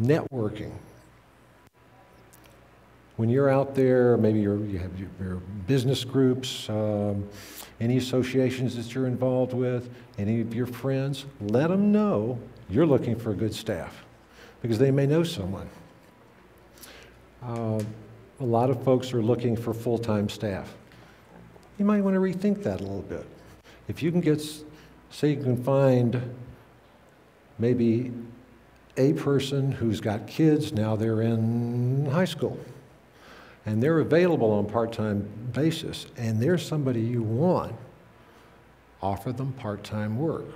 Networking. When you're out there, maybe you have your business groups, any associations that you're involved with, any of your friends, let them know you're looking for good staff because they may know someone. A lot of folks are looking for full-time staff. You might want to rethink that a little bit. If you can say you can find maybe a person who's got kids, now they're in high school, and they're available on a part-time basis, and there's somebody you want, offer them part-time work.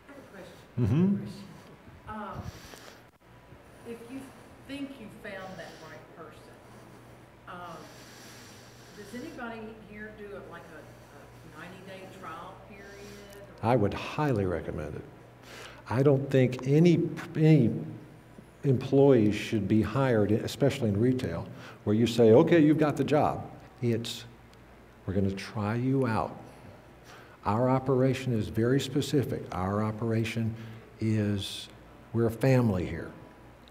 I have a question. Mm-hmm. If you think you found that right person, does anybody here do like a 90-day trial period? I would highly recommend it. I don't think any employees should be hired, especially in retail, where you say, okay, you've got the job. It's, we're going to try you out. Our operation is very specific. Our operation is, we're a family here,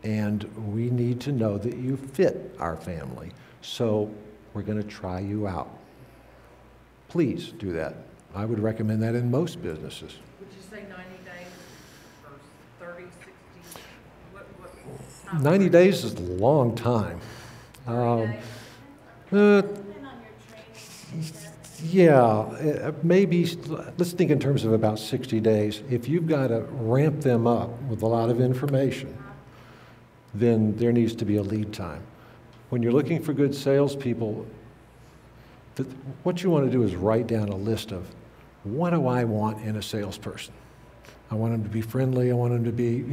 and we need to know that you fit our family. So we're going to try you out. Please do that. I would recommend that in most businesses. Would you say 90 days or 30, 60? What 90 days is a long time. Yeah, maybe, let's think in terms of about 60 days. If you've got to ramp them up with a lot of information, then there needs to be a lead time. When you're looking for good salespeople, what you want to do is write down a list of, what do I want in a salesperson? I want them to be friendly. I want them to be,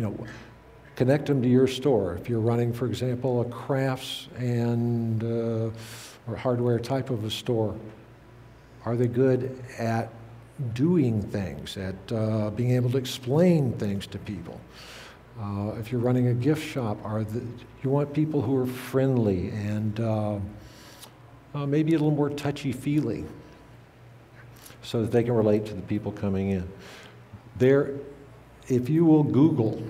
connect them to your store. If you're running, for example, a crafts and or hardware type of a store, are they good at doing things, at being able to explain things to people? If you're running a gift shop, you want people who are friendly and maybe a little more touchy-feely so that they can relate to the people coming in. If you will Google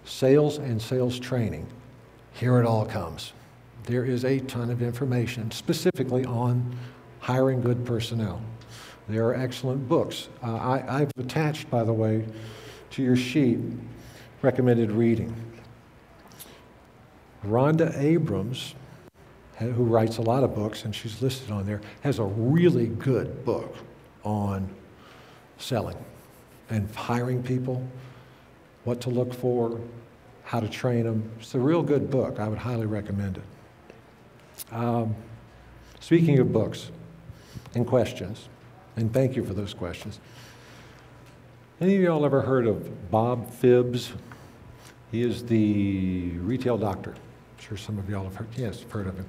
sales and sales training, here it all comes. There is a ton of information specifically on hiring good personnel. There are excellent books. I've attached, by the way, to your sheet, recommended reading. Rhonda Abrams, who writes a lot of books, and she's listed on there, has a really good book on selling and hiring people, what to look for, how to train them. It's a real good book. I would highly recommend it. Speaking of books and questions, and thank you for those questions. Any of y'all ever heard of Bob Phibbs? He is the retail doctor. I'm sure some of y'all have heard of him.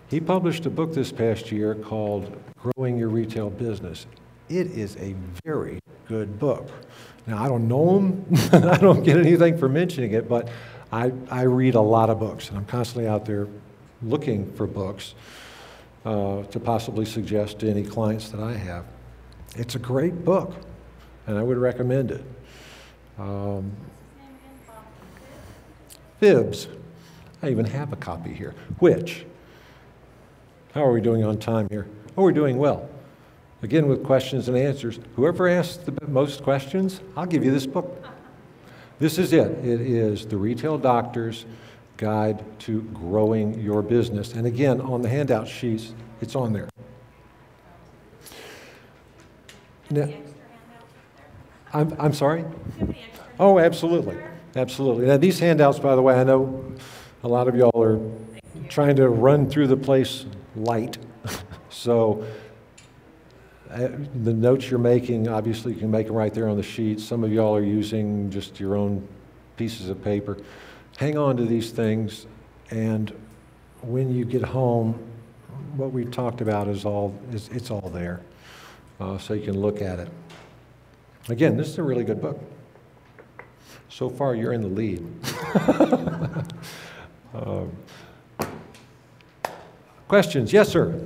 He published a book this past year called Growing Your Retail Business. It is a very good book. Now, I don't know him. I don't get anything for mentioning it, but I read a lot of books, and I'm constantly out there looking for books to possibly suggest to any clients that I have. It's a great book, and I would recommend it. Phibbs. I even have a copy here. Which? How are we doing on time here? Oh, we're doing well. Again, with questions and answers. Whoever asks the most questions, I'll give you this book. This is it. It is The Retail Doctor's Guide to Growing Your Business. And again, on the handout sheets, it's on there. Now, I'm sorry? Oh, absolutely. Absolutely. Now, these handouts, by the way, I know a lot of y'all are trying to run through the place light. So the notes you're making, obviously you can make them right there on the sheet. Some of y'all are using just your own pieces of paper. Hang on to these things, and when you get home, what we talked about it's all there, so you can look at it. Again, this is a really good book. So far, you're in the lead. Questions? Yes, sir.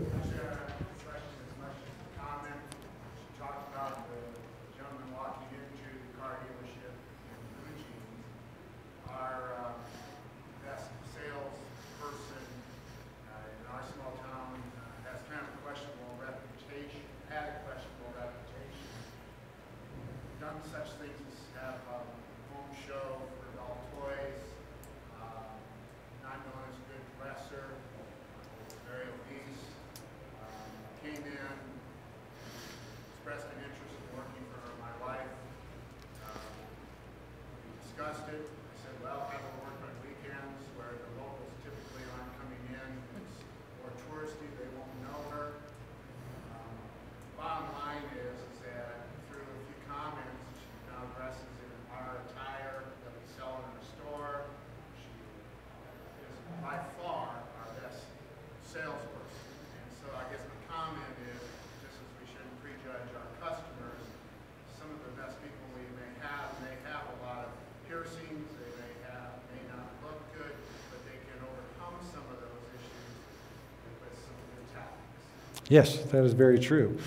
Yes, that is very true.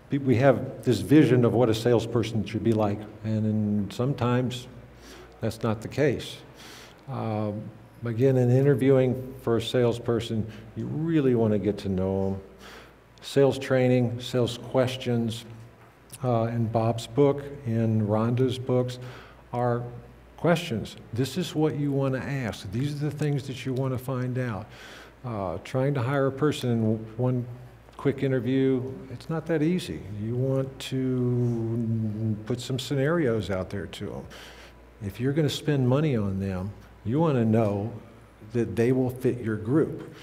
We have this vision of what a salesperson should be like, and sometimes that's not the case. Again, in interviewing for a salesperson, you really want to get to know them. Sales training, sales questions, in Bob's book, in Rhonda's books, are questions. This is what you want to ask. These are the things that you want to find out. Trying to hire a person in one quick interview, it's not that easy. You want to put some scenarios out there to them. If you're going to spend money on them, you want to know that they will fit your group.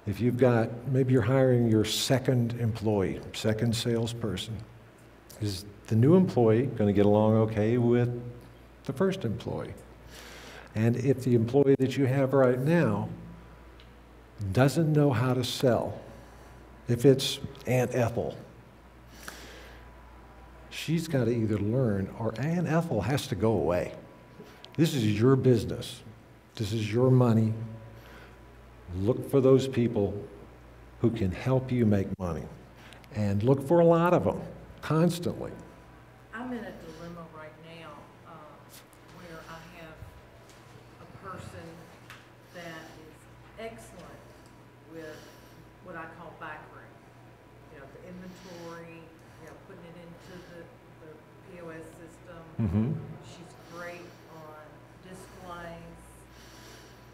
If you've got, maybe you're hiring your second employee, second salesperson, is the new employee going to get along okay with the first employee? And if the employee that you have right now doesn't know how to sell, if it's Aunt Ethel, she's got to either learn, or Aunt Ethel has to go away. This is your business. This is your money. Look for those people who can help you make money. And look for a lot of them, constantly. I'm in a dilemma right now where I have a person that is excellent with what I call backroom. You know, the inventory, you know, putting it into the POS system. Mm-hmm. She's great on displays,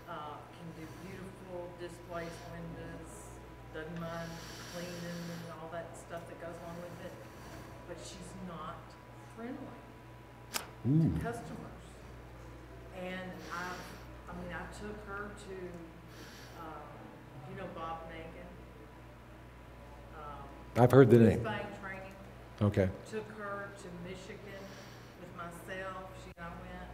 can do beautiful displays, windows, doesn't mind cleaning and all that stuff that goes along with it, but she's not friendly to customers. And I took her to, you know, Bob Megan. I've heard the name. Bank training. Okay. Took her to Michigan with myself. She and I went.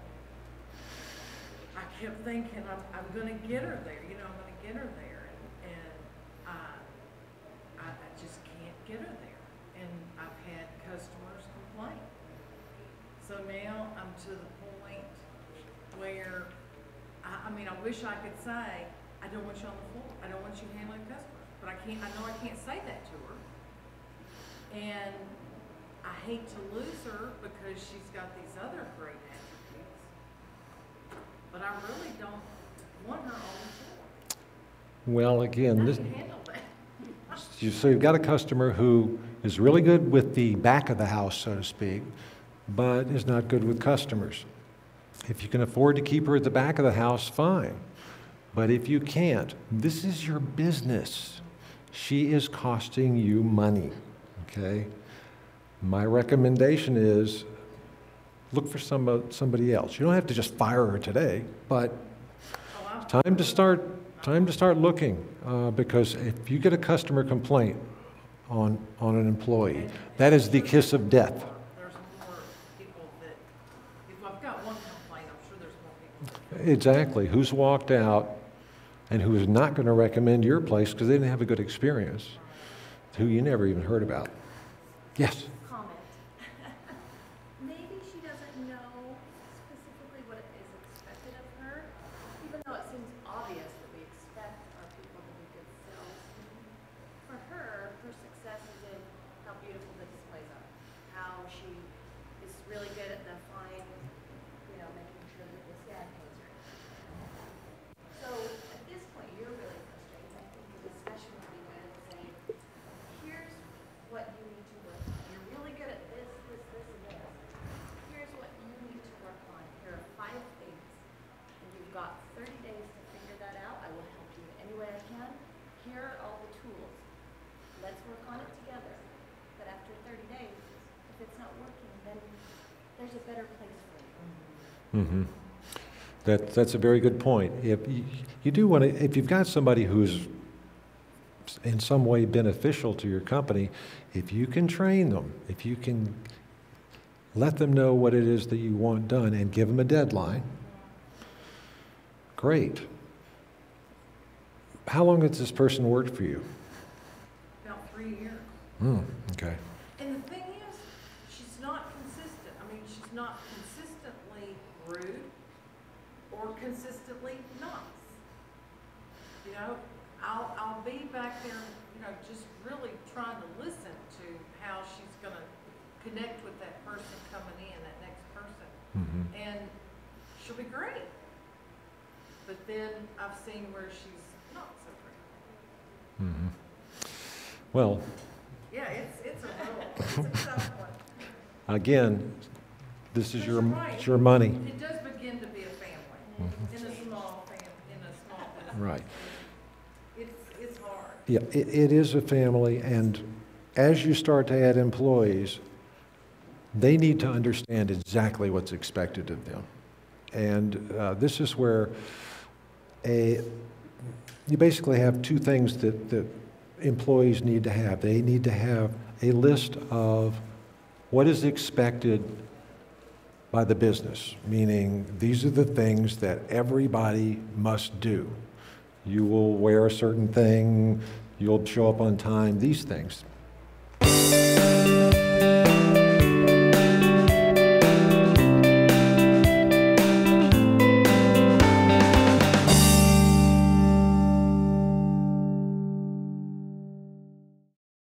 I kept thinking, I'm going to get her there. You know, I'm going to get her there. And I just can't get her there. And I've had customers complain. So now I'm to the point where, I wish I could say, I don't want you on the floor. I don't want you handling customers. But I know I can't say that to her. And I hate to lose her because she's got these other great attributes. But I really don't want her on the floor. Well, again, How do you handle that? so you've got a customer who is really good with the back of the house, so to speak, but is not good with customers. If you can afford to keep her at the back of the house, fine. But if you can't, this is your business. She is costing you money, okay? My recommendation is look for somebody else. You don't have to just fire her today, but time to start looking, because if you get a customer complaint on an employee, that is the kiss of death. There's more people that, if I've got one complaint, I'm sure there's more people. Exactly. Who's walked out and who is not going to recommend your place because they didn't have a good experience, who you never even heard about. Yes? Comment. Maybe she doesn't know specifically what is expected of her, even though it seems obvious that we expect our people to be good salesmen. For her success is in how beautiful the displays are, how she is really good at the fine, making sure that the scan codes are. So at this point, you're really frustrated. I think the discussion would be good to say, here's what you need to work on. You're really good at this, this, this, and this. Here's what you need to work on. Here are 5 things. And you've got 30 days to figure that out. I will help you in any way I can. Here are all the tools. Let's work on it together. But after 30 days, if it's not working, then there's a better place for you. Mm-hmm. That's a very good point. If you do want to, if you've got somebody who's in some way beneficial to your company, if you can train them, if you can let them know what it is that you want done and give them a deadline, great. How long has this person worked for you? About 3 years. Okay. And the thing is, she's not consistent. She's not consistently rude or consistently nice. You know, I'll be back there, you know, just really trying to listen to how she's gonna connect with that person coming in, that next person. And she'll be great. But then I've seen where she's not so great. Well, Yeah, it's a tough one. again, this is But your, you're right. it's your money. It does begin to be a family, in a small business. Right. It's hard. Yeah, it is a family, and as you start to add employees, they need to understand exactly what's expected of them. And this is where you basically have two things that employees need to have. They need to have a list of what is expected by the business, meaning these are the things that everybody must do. You will wear a certain thing, you'll show up on time, these things.